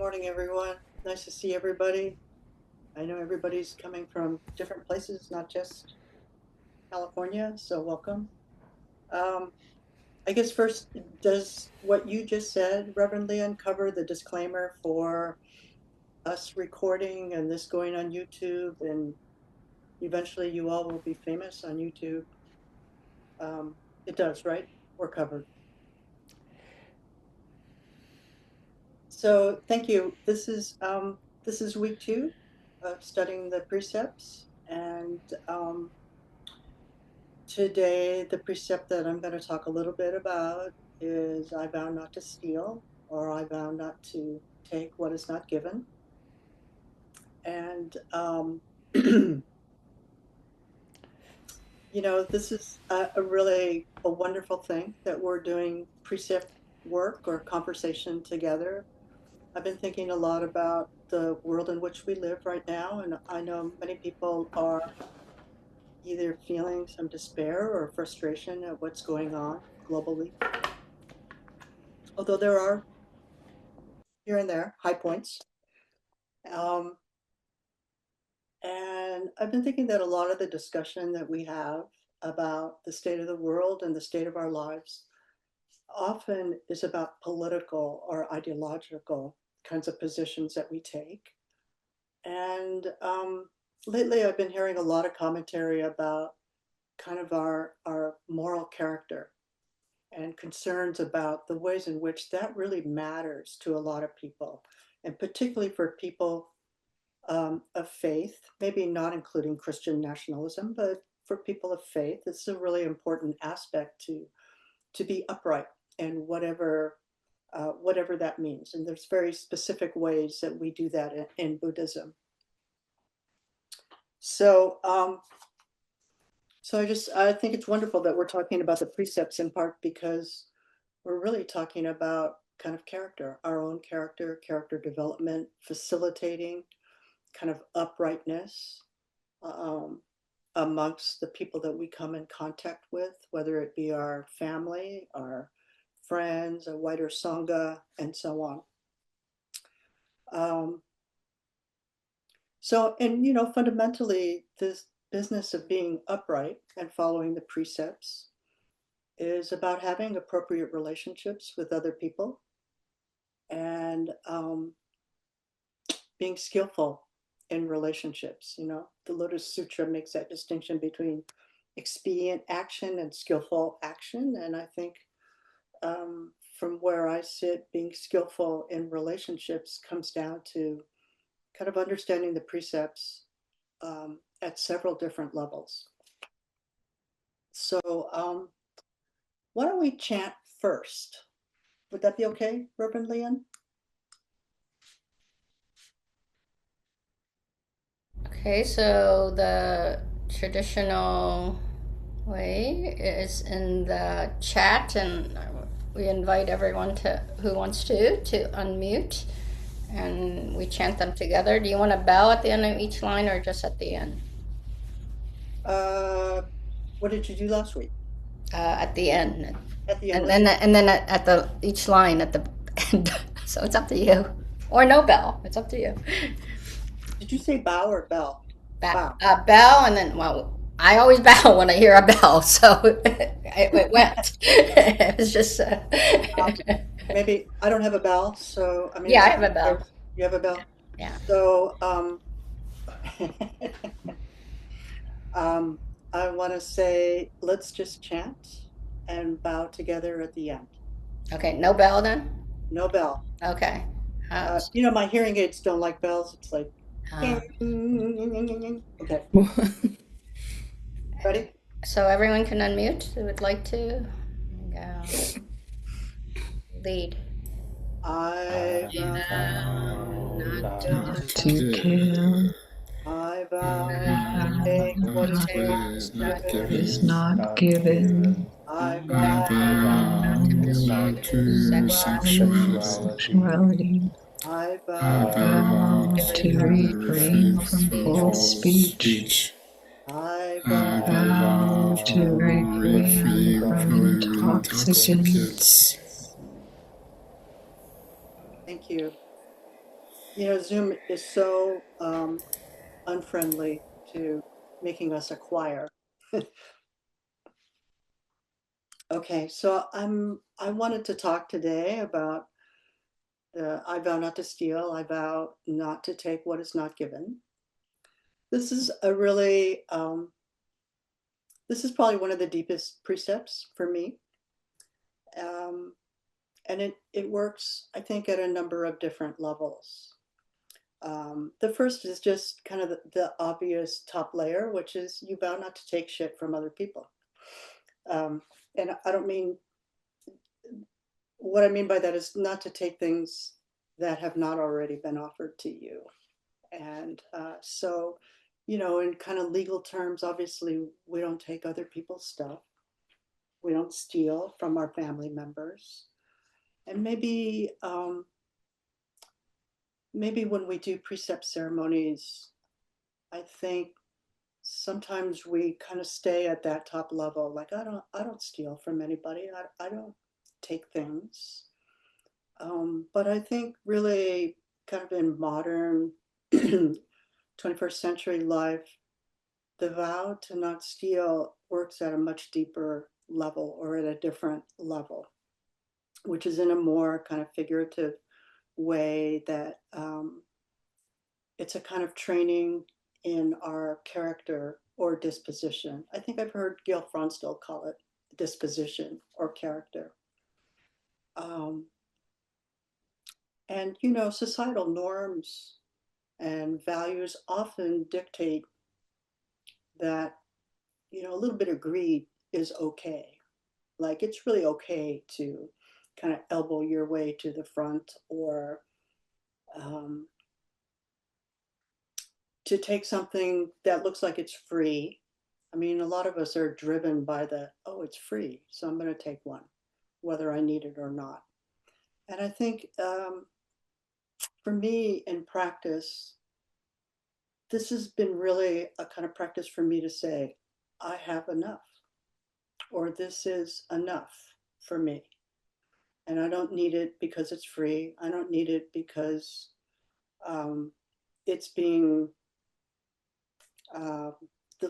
morning, everyone. Nice to see everybody. I know everybody's coming from different places, not just California, so welcome. Um, I guess first, does what you just said, Reverend Leon, cover the disclaimer for us recording and this going on YouTube, and eventually you all will be famous on YouTube? It does, right? We're covered. So thank you. This is week 2 of studying the precepts, and today the precept that I'm going to talk a little bit about is I vow not to steal, or I vow not to take what is not given. And this is a really a wonderful thing that we're doing precept work or conversation together. I've been thinking a lot about the world in which we live right now, and I know many people are either feeling some despair or frustration at what's going on globally. Although there are here and there high points. Um, and I've been thinking that a lot of the discussion that we have about the state of the world and the state of our lives often is about political or ideological kinds of positions that we take. And lately I've been hearing a lot of commentary about kind of our moral character and concerns about the ways in which that really matters to a lot of people, and particularly for people of faith, maybe not including Christian nationalism, but for people of faith, it's a really important aspect to be upright and whatever that means. And there's very specific ways that we do that in Buddhism. So, I think it's wonderful that we're talking about the precepts, in part because we're really talking about kind of character, our own character development, facilitating kind of uprightness amongst the people that we come in contact with, whether it be our family, our friends, a wider sangha, and so on. Fundamentally, this business of being upright and following the precepts is about having appropriate relationships with other people and being skillful in relationships. The Lotus Sutra makes that distinction between expedient action and skillful action. And I think from where I sit, being skillful in relationships comes down to kind of understanding the precepts at several different levels. So why don't we chant first? Would that be okay, Reverend Leon? Okay, so the traditional way is in the chat, and we invite everyone who wants to unmute, and we chant them together. Do you want to bow at the end of each line or just at the end? What did you do last week? At the end. At the end. And then at the each line at the end. So it's up to you. Or no bell. It's up to you. Did you say bow or bell? Bow. Bell, and then, well, I always bow when I hear a bell, so it went. It was just. Maybe I don't have a bell, so I mean. Yeah, I have a bell. You have a bell? Yeah. So I want to say, let's just chant and bow together at the end. Okay, no bell then? No bell. Okay. My hearing aids don't like bells. It's like, okay. Ready? So everyone can unmute who would like to lead. I vow not to kill. I vow not to take what is not given. I vow not to sexuality. I vow to refrain from false speech. I vow to refrain from intoxicants. Thank you. Zoom is so unfriendly to making us acquire. Okay, so I wanted to talk today about the I vow not to steal, I vow not to take what is not given. This is a really this is probably one of the deepest precepts for me. Um, and it works, I think, at a number of different levels. The first is just kind of the obvious top layer, which is you vow not to take shit from other people. Um, and I don't mean, what I mean by that is not to take things that have not already been offered to you. And so, in kind of legal terms, obviously, we don't take other people's stuff. We don't steal from our family members. And maybe when we do precept ceremonies, I think sometimes we kind of stay at that top level. Like I don't steal from anybody. I don't take things. But I think really kind of in modern 21st century life, the vow to not steal works at a much deeper level or at a different level, which is in a more kind of figurative way that it's a kind of training in our character or disposition. I think I've heard Gail Fronsdal call it disposition or character. Um, and, societal norms and values often dictate that, a little bit of greed is okay. Like it's really okay to kind of elbow your way to the front or um, to take something that looks like it's free. I mean, a lot of us are driven by oh, it's free, so I'm going to take one, whether I need it or not. And I think for me in practice, this has been really a kind of practice for me to say, I have enough, or this is enough for me. And I don't need it because it's free. I don't need it because um, it's being uh,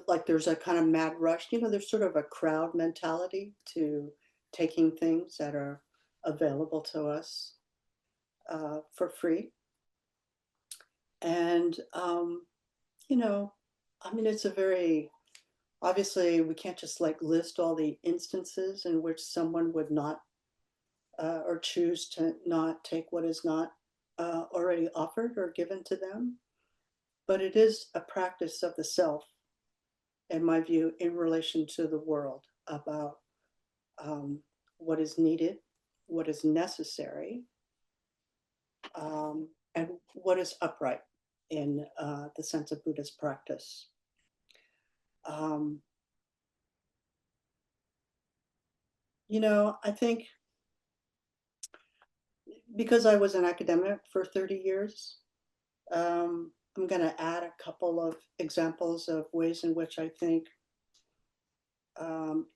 like there's a kind of mad rush. There's sort of a crowd mentality to taking things that are available to us for free. And, you know, I mean, it's a very, obviously, we can't just like list all the instances in which someone would not or choose to not take what is not already offered or given to them. But it is a practice of the self, in my view, in relation to the world about um, what is needed, what is necessary, and what is upright in the sense of Buddhist practice. Um, I think because I was an academic for 30 years, I'm going to add a couple of examples of ways in which I think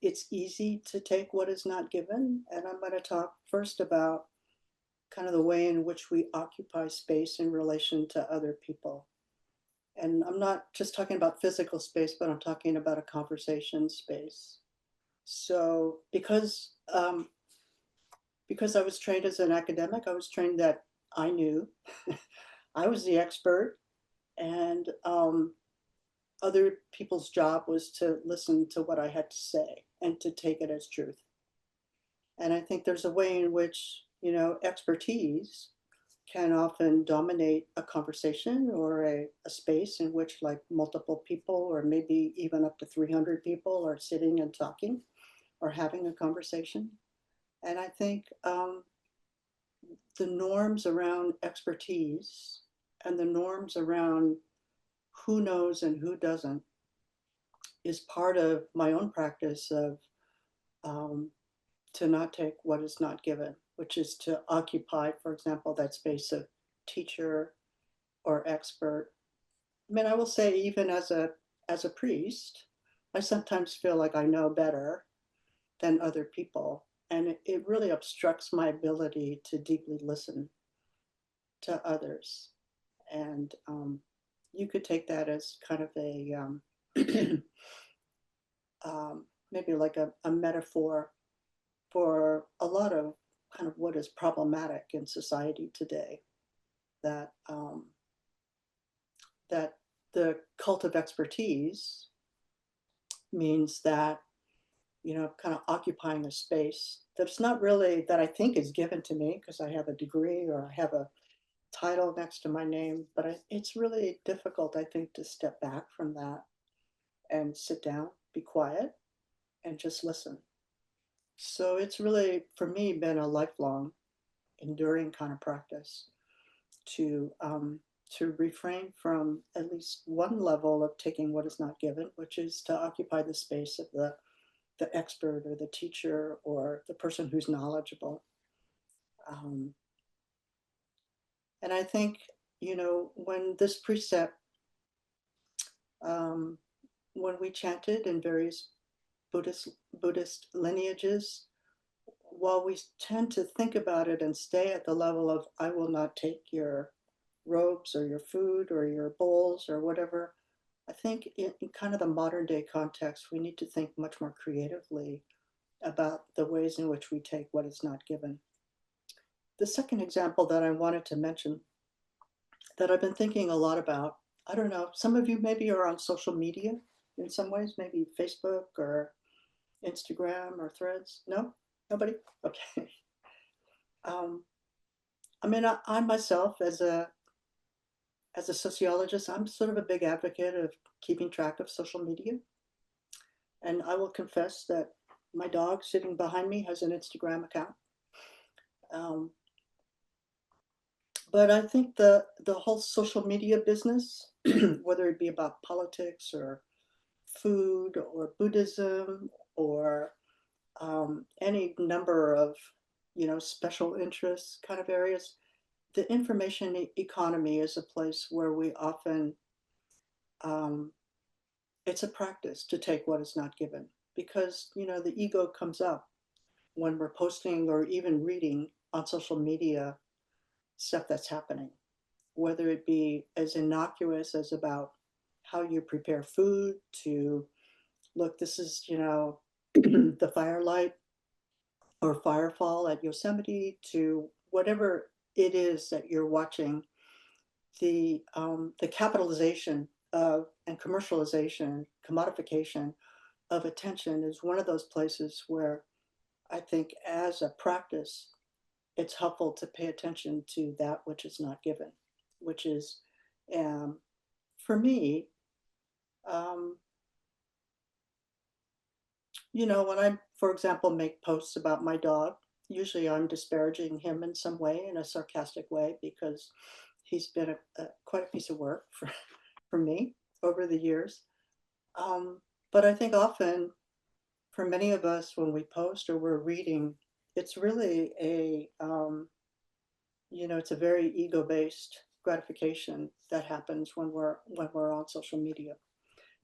it's easy to take what is not given. And I'm going to talk first about kind of the way in which we occupy space in relation to other people. And I'm not just talking about physical space, but I'm talking about a conversation space. So because I was trained as an academic, I was trained that I knew I was the expert, and other people's job was to listen to what I had to say and to take it as truth. And I think there's a way in which, expertise can often dominate a conversation or a space in which like multiple people or maybe even up to 300 people are sitting and talking or having a conversation. And I think the norms around expertise and the norms around who knows and who doesn't is part of my own practice of um, to not take what is not given, which is to occupy, for example, that space of teacher or expert. I mean, I will say, even as a priest, I sometimes feel like I know better than other people, and it really obstructs my ability to deeply listen to others. And you could take that as kind of a maybe like a metaphor for a lot of kind of what is problematic in society today. That that the cult of expertise means that, you know, kind of occupying a space that's not really, that I think is given to me because I have a degree or I have a title next to my name, but it's really difficult, I think, to step back from that and sit down, be quiet, and just listen. So it's really, for me, been a lifelong, enduring kind of practice to refrain from at least one level of taking what is not given, which is to occupy the space of the expert or the teacher or the person who's knowledgeable. Um, and I think, you know, when this precept, um, when we chanted in various Buddhist lineages, while we tend to think about it and stay at the level of I will not take your robes or your food or your bowls or whatever, I think in kind of the modern day context, we need to think much more creatively about the ways in which we take what is not given. The second example that I wanted to mention that I've been thinking a lot about, I don't know, some of you maybe are on social media in some ways, maybe Facebook or Instagram or Threads. No? Nobody? Okay. Um, I mean, I myself, as a sociologist, I'm sort of a big advocate of keeping track of social media. And I will confess that my dog sitting behind me has an Instagram account. Um, but I think the whole social media business, whether it be about politics or food or Buddhism or any number of, you know, special interests kind of areas, the information economy is a place where we often, um, it's a practice to take what is not given because, you know, the ego comes up when we're posting or even reading on social media stuff that's happening, whether it be as innocuous as about how you prepare food to look, this is, you know, the firelight or firefall at Yosemite to whatever it is that you're watching, the capitalization of and commercialization, commodification of attention is one of those places where I think as a practice, it's helpful to pay attention to that which is not given, which is, um, for me, um, you know, when I, for example, make posts about my dog, usually I'm disparaging him in some way, in a sarcastic way, because he's been quite a piece of work for me over the years. But I think often for many of us, when we post or we're reading, it's really you know, it's a very ego-based gratification that happens when we're on social media.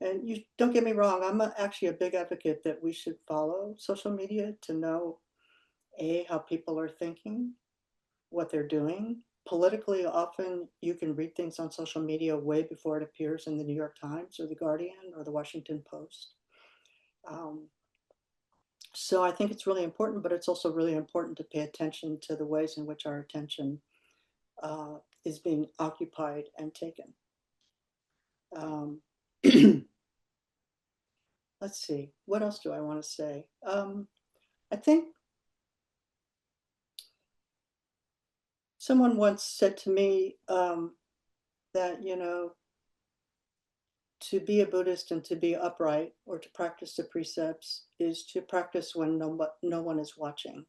And you don't get me wrong, I'm actually a big advocate that we should follow social media to know how people are thinking, what they're doing. Politically, often you can read things on social media way before it appears in the New York Times or the Guardian or the Washington Post. Um, so I think it's really important, but it's also really important to pay attention to the ways in which our attention is being occupied and taken. Um, let's see, what else do I want to say? I think someone once said to me that, you know, to be a Buddhist and to be upright or to practice the precepts is to practice when no one is watching.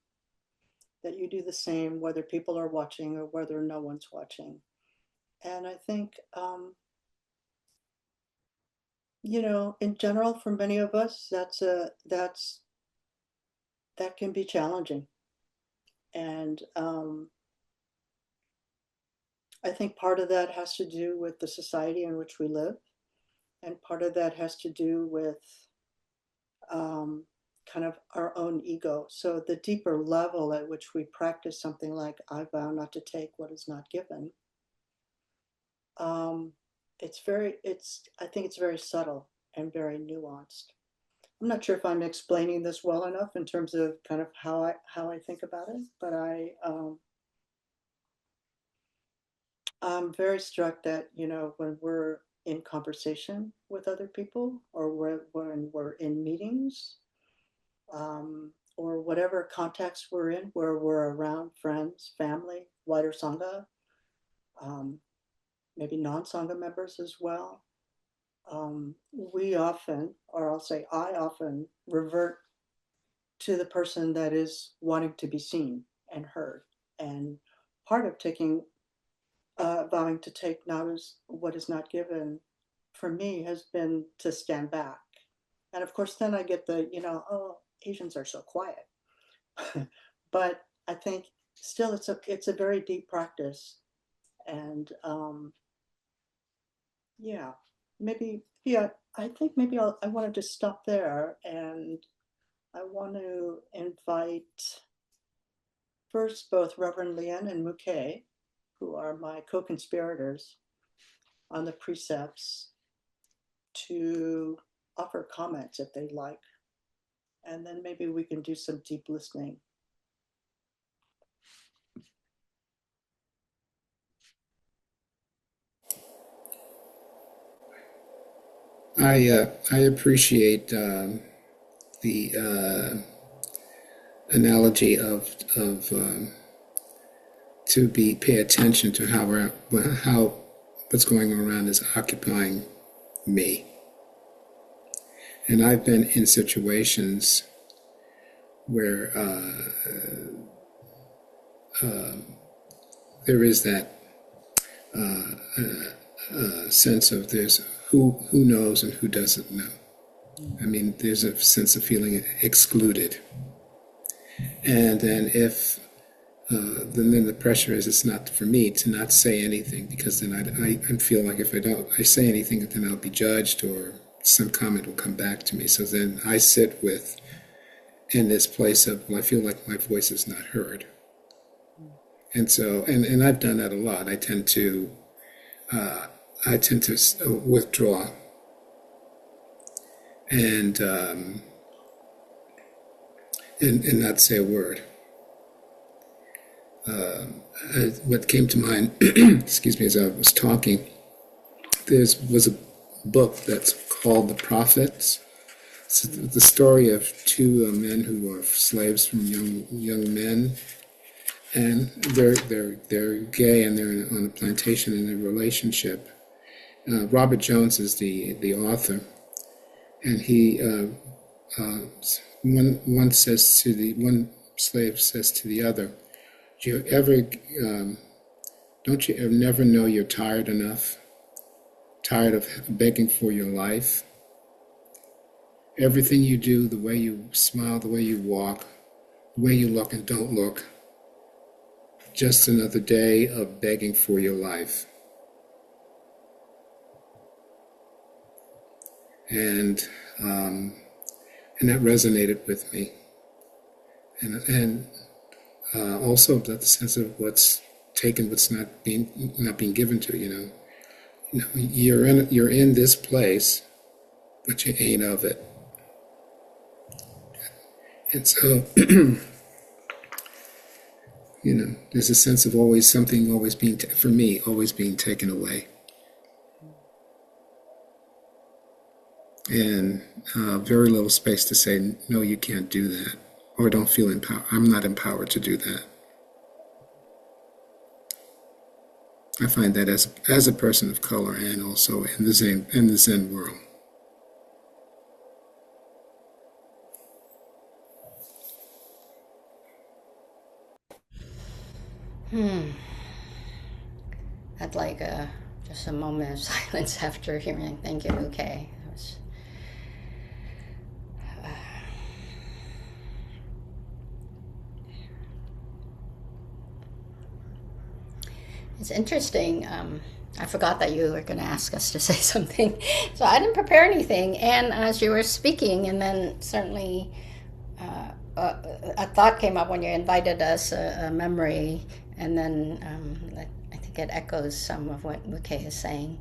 That you do the same whether people are watching or whether no one's watching. And I think, you know, in general, for many of us, that can be challenging. And I think part of that has to do with the society in which we live. And part of that has to do with kind of our own ego. So the deeper level at which we practice something like, I vow not to take what is not given, um, I think it's very subtle and very nuanced. I'm not sure if I'm explaining this well enough in terms of kind of how I think about it, but I'm very struck that, when we're in conversation with other people, or when we're in meetings, or whatever context we're in, where we're around friends, family, wider Sangha, um, maybe non-Sangha members as well, we often, or I'll say I often, revert to the person that is wanting to be seen and heard. And part of vowing to take not as what is not given, for me, has been to stand back. And of course, then I get oh, Asians are so quiet. But I think still it's a very deep practice. And yeah, yeah, I think maybe I wanted to stop there, and I want to invite first both Reverend Lien and Muke, who are my co-conspirators on the precepts, to offer comments if they'd like. And then maybe we can do some deep listening. I appreciate the analogy of to pay attention to how what's going on around is occupying me. And I've been in situations where there is that sense of there's who knows and who doesn't know. I mean, there's a sense of feeling excluded. And then then the pressure is it's not for me to not say anything, because then I feel like if I say anything, then I'll be judged or some comment will come back to me. So then I sit in this place of, well, I feel like my voice is not heard. And so, and I've done that a lot. I tend to withdraw and not say a word. What came to mind, excuse me, as I was talking, there was a book that's called The Prophets. It's the story of two men who are slaves from young men, and they're gay, and they're on a plantation in a relationship. Robert Jones is the author, and he one slave says to the other, don't you ever never know you're tired enough, tired of begging for your life? Everything you do, the way you smile, the way you walk, the way you look and don't look, just another day of begging for your life. And that resonated with me. And also that the sense of what's taken, what's not being given to you. You're in this place, but you ain't of it. And so, there's a sense of something always being, for me, always being taken away. And very little space to say, no, you can't do that. Or don't feel empowered. I'm not empowered to do that. I find that as a person of color, and also in the Zen world. I'd like just a moment of silence after hearing. Thank you. Okay. It's interesting. I forgot that you were going to ask us to say something, so I didn't prepare anything. And as you were speaking, and then certainly a thought came up when you invited us, a memory, and then I think think it echoes some of what Mukhe is saying.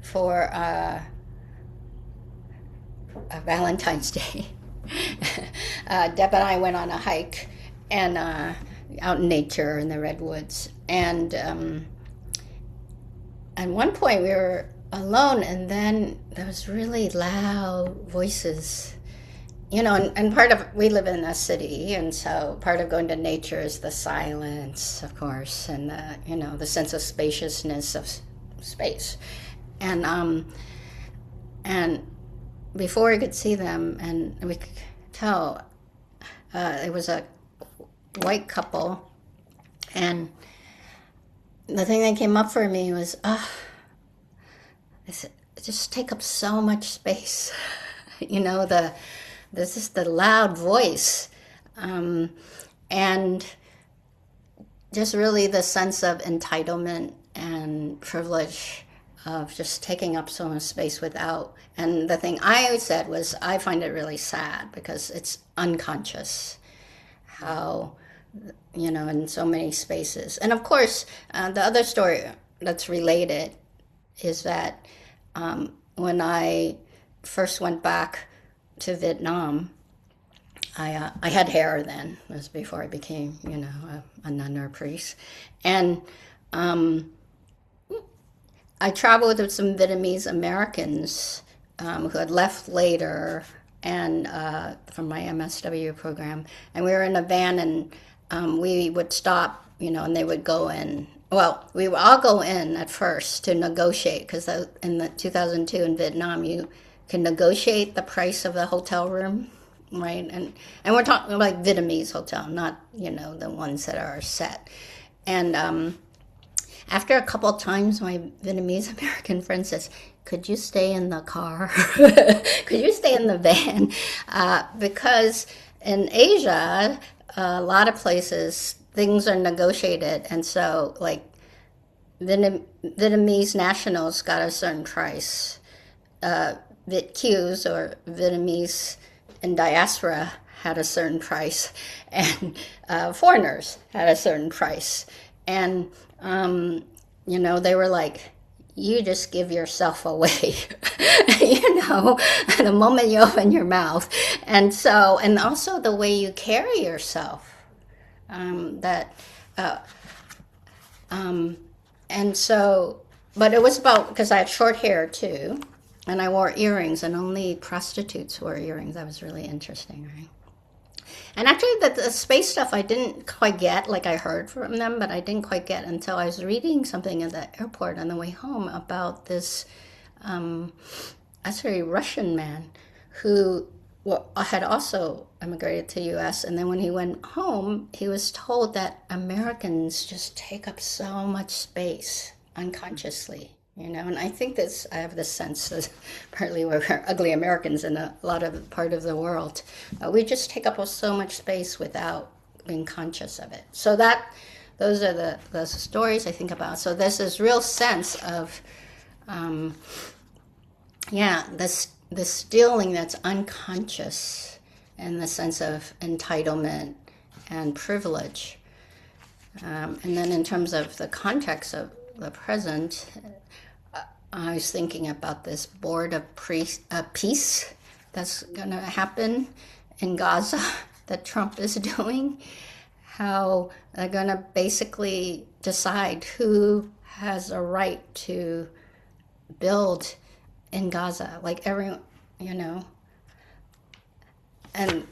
For Valentine's Day, Deb and I went on a hike and out in nature in the redwoods. And at one point we were alone, and then there was really loud voices. And part of, we live in a city, and so part of going to nature is the silence, of course, and the sense of spaciousness of space. And before we could see them, and we could tell, it was a white couple, and the thing that came up for me was, it just take up so much space. This is the loud voice, and just really the sense of entitlement and privilege of just taking up so much space without. And the thing I said was, I find it really sad because it's unconscious how, in so many spaces. And of course, the other story that's related is that when I first went back to Vietnam, I had hair then. It was before I became, a nun or a priest. And I traveled with some Vietnamese Americans who had left later and from my MSW program. And we were in a van, and we would stop, and they would go in. Well, we would all go in at first to negotiate, because in the 2002 in Vietnam, you can negotiate the price of the hotel room, right? And we're talking like Vietnamese hotel, not, the ones that are set. And after a couple of times, my Vietnamese American friend says, could you stay in the car? Could you stay in the van? Because in Asia, a lot of places, things are negotiated. And so, like, Vietnamese nationals got a certain price. VietQs, or Vietnamese in diaspora, had a certain price, and foreigners had a certain price. And, they were like, you just give yourself away, the moment you open your mouth. And so, and also the way you carry yourself, and so, but it was about, because I had short hair too, and I wore earrings, and only prostitutes wore earrings. That was really interesting, right? And actually, the space stuff I didn't quite get, like I heard from them, but I didn't quite get until I was reading something at the airport on the way home about this, actually Russian man who had also immigrated to the U.S. And then when he went home, he was told that Americans just take up so much space unconsciously. And I think I have this sense that partly we're ugly Americans in a lot of part of the world. We just take up so much space without being conscious of it. So those are the stories I think about. So there's this real sense of, this stealing that's unconscious, and the sense of entitlement and privilege. And then in terms of the context of the present, I was thinking about this board of peace that's going to happen in Gaza that Trump is doing, how they're going to basically decide who has a right to build in Gaza, like everyone, and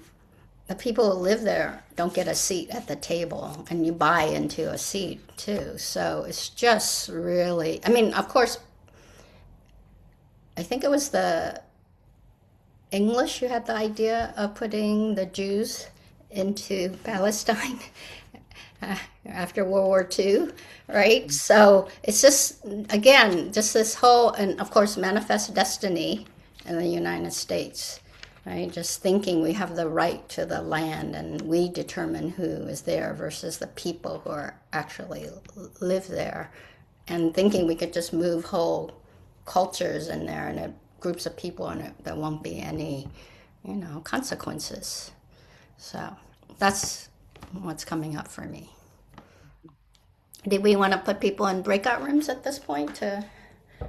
the people who live there don't get a seat at the table, and you buy into a seat too. So it's just really, of course, I think it was the English who had the idea of putting the Jews into Palestine after World War II, right? So it's just, again, just this whole, and of course, manifest destiny in the United States, right? Just thinking we have the right to the land and we determine who is there versus the people who are actually live there, and thinking we could just move whole cultures in there and groups of people in it, there won't be any, consequences. So that's what's coming up for me. Did we want to put people in breakout rooms at this point to?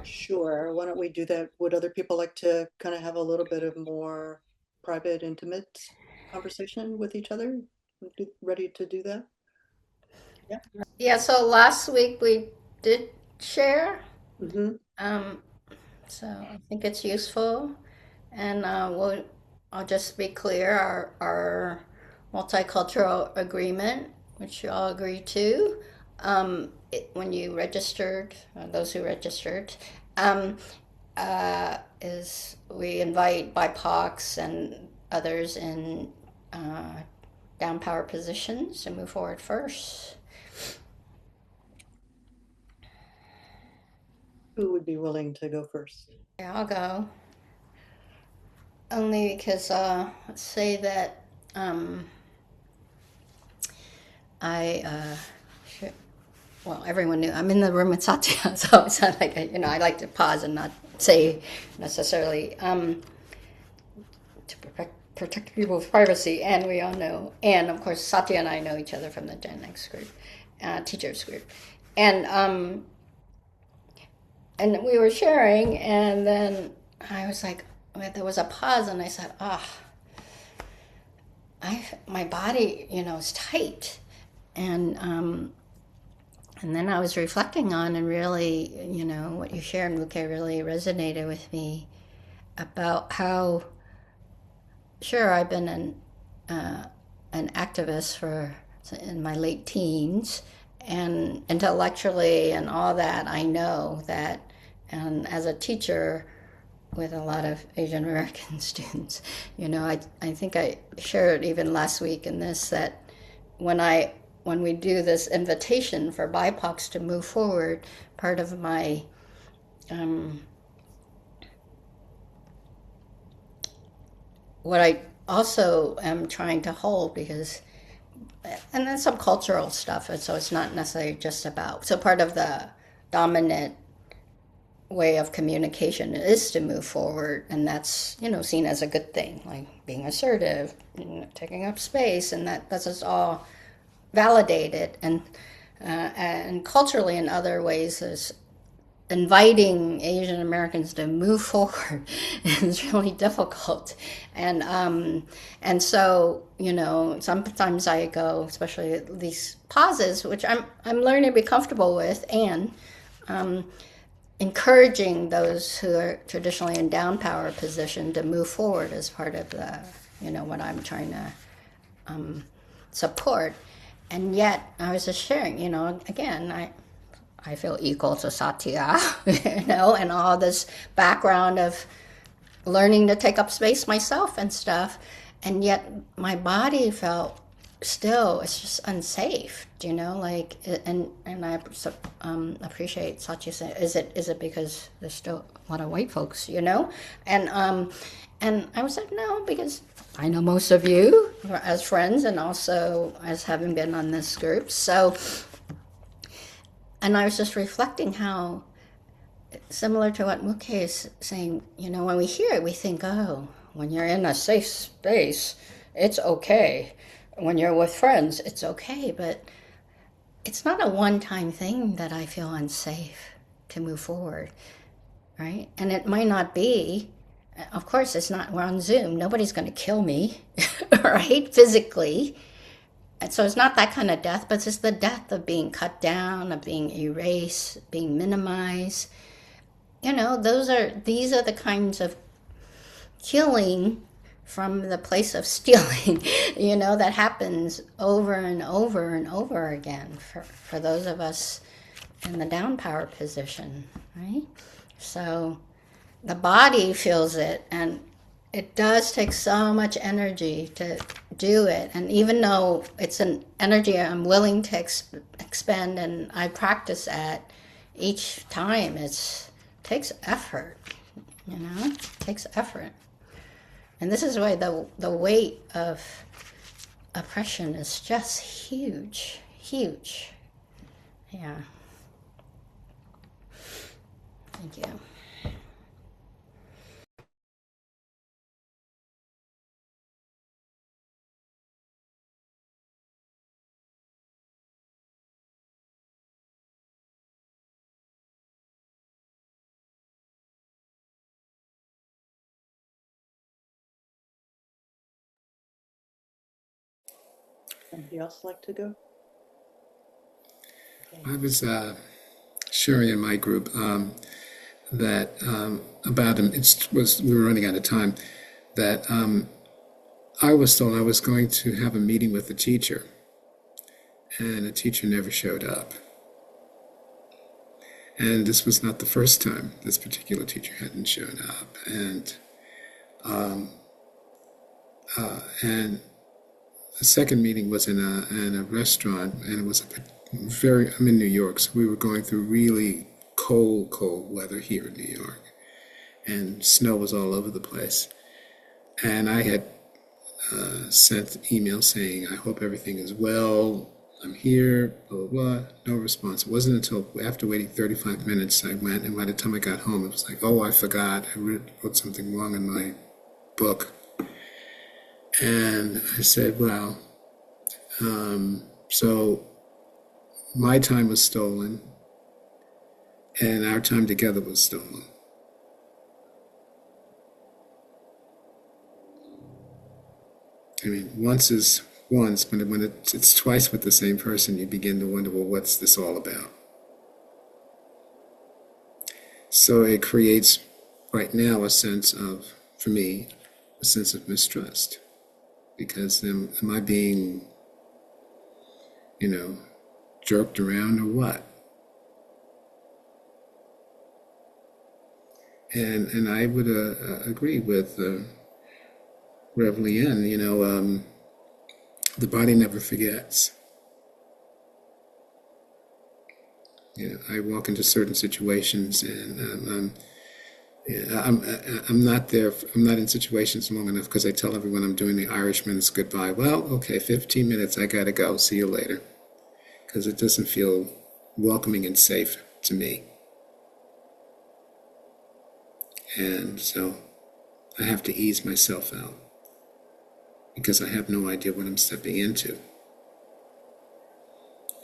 Sure, why don't we do that? Would other people like to kind of have a little bit of more private, intimate conversation with each other? Ready to do that? Yeah. Yeah, so last week we did share. Mm-hmm. Um, so I think it's useful. And I'll just be clear our multicultural agreement, which you all agree to, when you registered, those who registered, um, is we invite BIPOCs and others in down power positions to move forward first. Who would be willing to go first? Yeah, I'll go. Only because let's say that I should, well, everyone knew I'm in the room with Satya, so it's not like I like to pause and not say necessarily to protect people's privacy, and we all know, and of course Satya and I know each other from the Gen X group, teachers group, and we were sharing, and then I was like, there was a pause, and I said, my body, is tight, and then I was reflecting on, and really, what you shared, Muke, really resonated with me about how, sure, I've been an activist for in my late teens, and intellectually and all that, I know that, and as a teacher with a lot of Asian American students, I think I shared even last week in this that when we do this invitation for BIPOCs to move forward, part of my what I also am trying to hold, because and then some cultural stuff, and so it's not necessarily just about, so part of the dominant way of communication is to move forward, and that's seen as a good thing, like being assertive, taking up space, and that's just all validated, and culturally in other ways is inviting Asian Americans to move forward is really difficult, and so sometimes I go, especially these pauses, which I'm learning to be comfortable with, and encouraging those who are traditionally in down power position to move forward as part of the what I'm trying to support. And yet I was just sharing, again, I feel equal to Satya, and all this background of learning to take up space myself and stuff, and yet my body felt still, it's just unsafe, like, and I appreciate Satya saying, is it because there's still a lot of white folks, and I was like, no, because I know most of you as friends, and also as having been on this group, so. And I was just reflecting how, similar to what Muke is saying, when we hear it, we think, oh, when you're in a safe space, it's okay. When you're with friends, it's okay. But it's not a one-time thing that I feel unsafe to move forward, right? And it might not be. Of course, it's not. We're on Zoom. Nobody's going to kill me, right? Physically. And so it's not that kind of death, but it's the death of being cut down, of being erased, being minimized. These are the kinds of killing from the place of stealing, that happens over and over and over again for those of us in the down power position, right? So the body feels it, and it does take so much energy to do it. And even though it's an energy I'm willing to expend, and I practice at each time, it takes effort, it takes effort. And this is why the weight of oppression is just huge, huge. Yeah. Thank you. Somebody else like to go? Okay. I was sharing in my group that about it was we were running out of time. That I was told I was going to have a meeting with the teacher, and the teacher never showed up. And this was not the first time this particular teacher hadn't shown up, and the second meeting was in a restaurant, and it was I'm in New York, so we were going through really cold weather here in New York, and snow was all over the place. And I had sent emails saying, I hope everything is well, I'm here, blah, blah, blah. No response. It wasn't until after waiting 35 minutes I went, and by the time I got home, it was like, oh, I forgot. I wrote something wrong in my book. And I said, well, so my time was stolen, and our time together was stolen. I mean, once is once, but when it's twice with the same person, you begin to wonder, well, what's this all about? So it creates, right now, a sense of, for me, a sense of mistrust. Because am I being, jerked around or what? And I would agree with Rev Lien, the body never forgets. I walk into certain situations, and I'm not there. I'm not in situations long enough because I tell everyone I'm doing the Irishman's goodbye. Well, okay, 15 minutes. I gotta go. See you later, because it doesn't feel welcoming and safe to me. And so I have to ease myself out because I have no idea what I'm stepping into,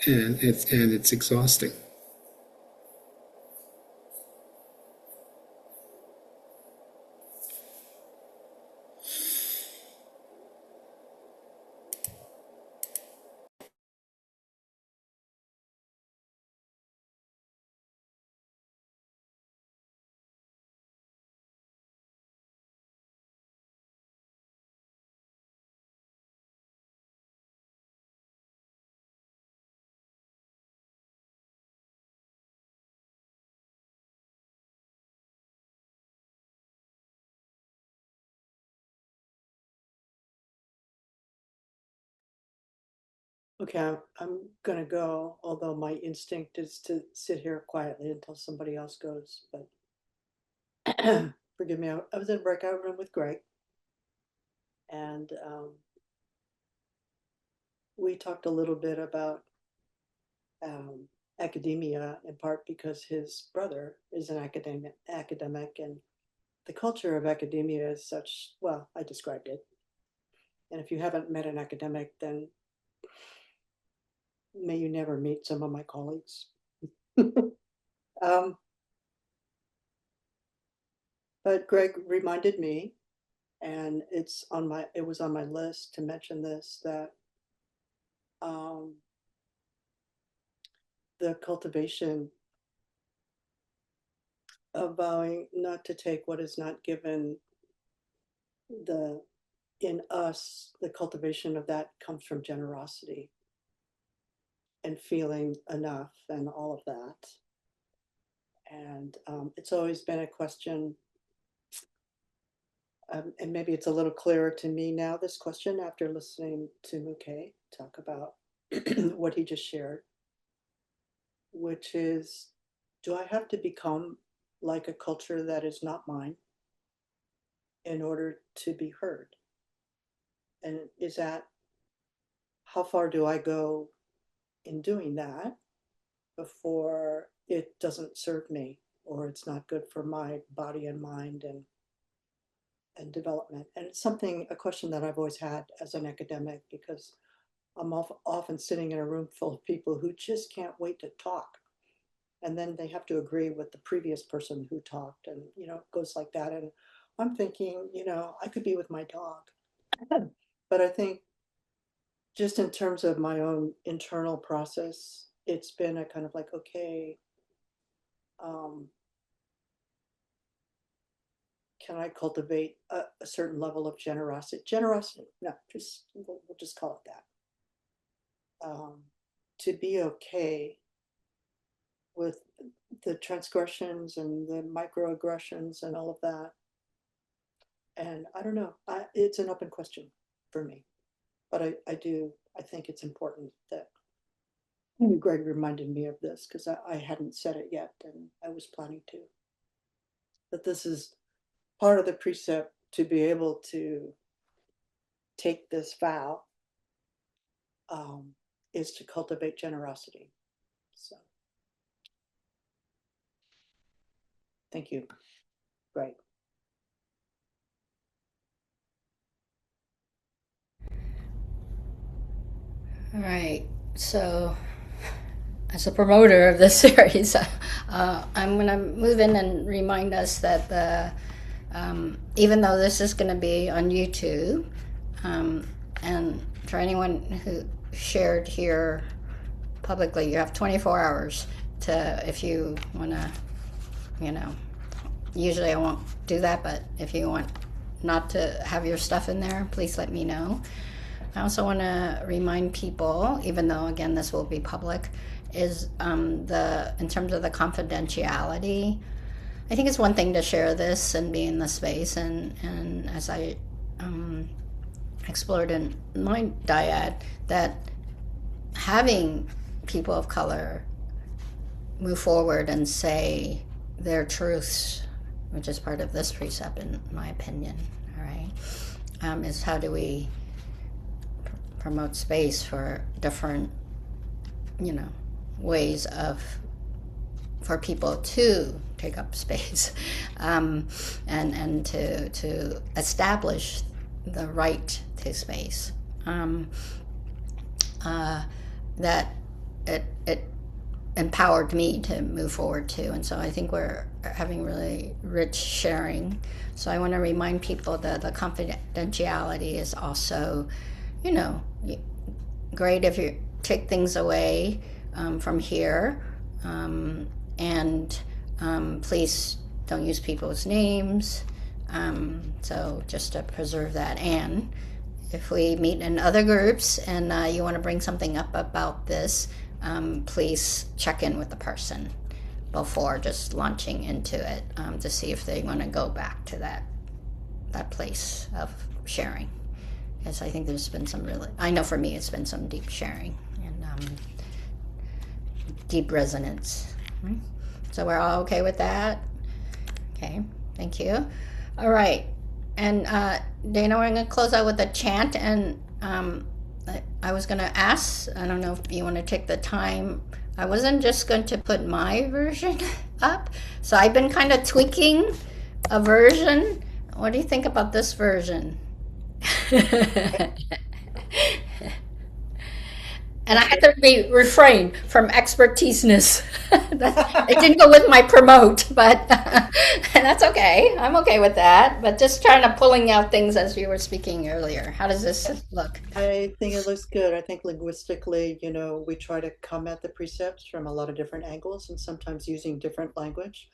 and it's exhausting. Okay, I'm gonna go, although my instinct is to sit here quietly until somebody else goes, but forgive me, I was in a breakout room with Greg, and we talked a little bit about academia, in part because his brother is an academic, and the culture of academia is such, well, I described it. And if you haven't met an academic, then may you never meet some of my colleagues. um, but Greg reminded me, and it was on my list to mention this, that um, the cultivation of vowing not to take what is not given, the in us, the cultivation of that comes from generosity and feeling enough and all of that. And it's always been a question, and maybe it's a little clearer to me now, this question, after listening to Muke talk about what he just shared, which is, do I have to become like a culture that is not mine in order to be heard? And is that, how far do I go in doing that before it doesn't serve me, or it's not good for my body and mind and development? And it's a question that I've always had as an academic, because I'm often sitting in a room full of people who just can't wait to talk. And then they have to agree with the previous person who talked, and it goes like that. And I'm thinking, I could be with my dog. But I think just in terms of my own internal process, it's been a kind of like, okay, can I cultivate a certain level of generosity? Generosity, no, just we'll just call it that. To be okay with the transgressions and the microaggressions and all of that. And I don't know, it's an open question for me, but I think it's important that Greg reminded me of this because I hadn't said it yet and I was planning to. That this is part of the precept to be able to take this vow is to cultivate generosity. So, thank you, Greg. All right. So, as a promoter of this series, I'm going to move in and remind us that even though this is going to be on YouTube, and for anyone who shared here publicly, you have 24 hours to, if you want to, usually I won't do that, but if you want not to have your stuff in there, please let me know. I also want to remind people, even though again this will be public, is in terms of the confidentiality. I think it's one thing to share this and be in the space, and as I explored in my dyad, that having people of color move forward and say their truths, which is part of this precept, in my opinion, all right, is how do we promote space for different, ways for people to take up space, and to establish the right to space. That it empowered me to move forward too, and so I think we're having really rich sharing. So I want to remind people that the confidentiality is also, great if you take things away from here, and please don't use people's names. So just to preserve that. And if we meet in other groups and you want to bring something up about this, please check in with the person before just launching into it, to see if they want to go back to that place of sharing. Because I think there's been I know for me it's been some deep sharing and deep resonance. So we're all okay with that? Okay, thank you. All right, and Dana, we're going to close out with a chant, and I was going to ask, I don't know if you want to take the time. I wasn't just going to put my version up, so I've been kind of tweaking a version. What do you think about this version? And I had to refrain from expertise-ness. It didn't go with my promote, but that's okay. I'm okay with that. But just trying to pulling out things as you were speaking earlier. How does this look? I think it looks good. I think linguistically, we try to come at the precepts from a lot of different angles, and sometimes using different language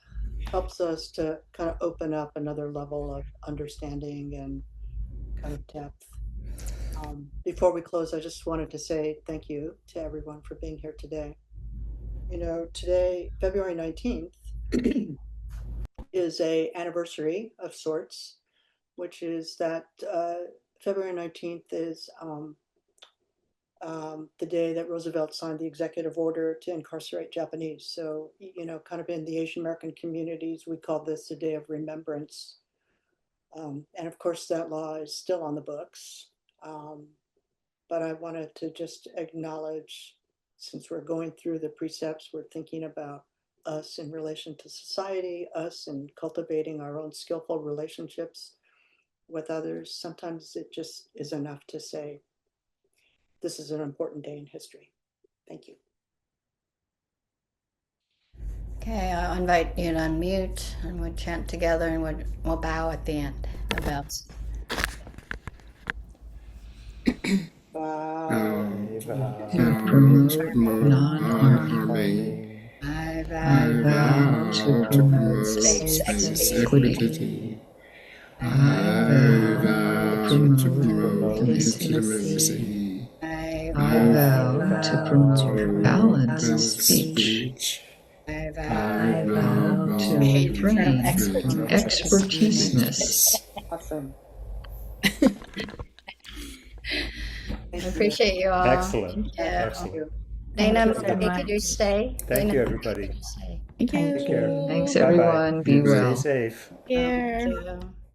helps us to kind of open up another level of understanding and kind of depth. Before we close, I just wanted to say thank you to everyone for being here today. Today, February 19th, is a anniversary of sorts, which is that February 19th is the day that Roosevelt signed the executive order to incarcerate Japanese. So, kind of in the Asian American communities, we call this a day of remembrance. And of course, that law is still on the books. But I wanted to just acknowledge, since we're going through the precepts, we're thinking about us in relation to society, us in cultivating our own skillful relationships with others. Sometimes it just is enough to say, this is an important day in history. Thank you. Okay, I'll invite you to unmute, and we'll chant together, and we'll bow at the end. The bows. to promote non-harming. I I vow to promote space space equity. equity. I I vow to promote intimacy. intimacy. I I vow to promote balanced speech. I I vow to refrain refrain from from expertise-ness. Awesome. I appreciate you all. Excellent. Yeah. Excellent. Dana, Thank you so maybe much. could you stay? Thank Dana, you, everybody. Thank you. Take care. Thanks, Bye-bye. everyone. Be Stay well. safe. Thank you.